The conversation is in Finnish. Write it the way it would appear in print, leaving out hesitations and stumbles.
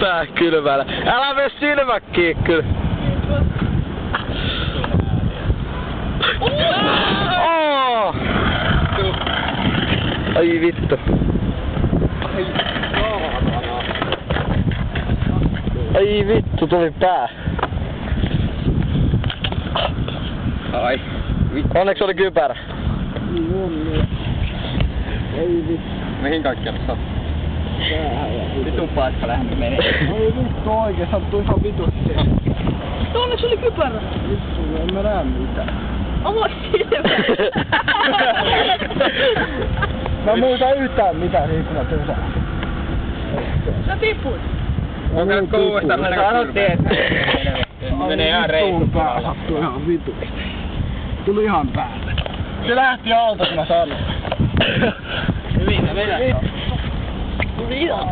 Tää kylmällä. Älä mene silmät kiinni. Oh! Ai vittu. Ai vittu, tuli pää. Ai vittu. Onneksi oli kypärä. Ei vittu. Mihin kaikkialle sattuu? Vitun paikka lähden menee. Ei vittu oikein, sattuu ihan vitusti. Onneksi oli kypärä. Vittu, en mä näe mitään. Oma silmä. Mä muistan yhtään mitään niin kun mä tuun. Sä tipuit. Onko nyt kuuesta? Mä sanottiin, että menee ihan reissuun. Pää sattuu ihan vitusti. Tuli ihan päälle. Se lähti alta kun mä sanoin. Hyvin, sä vedät. Tuli ihan.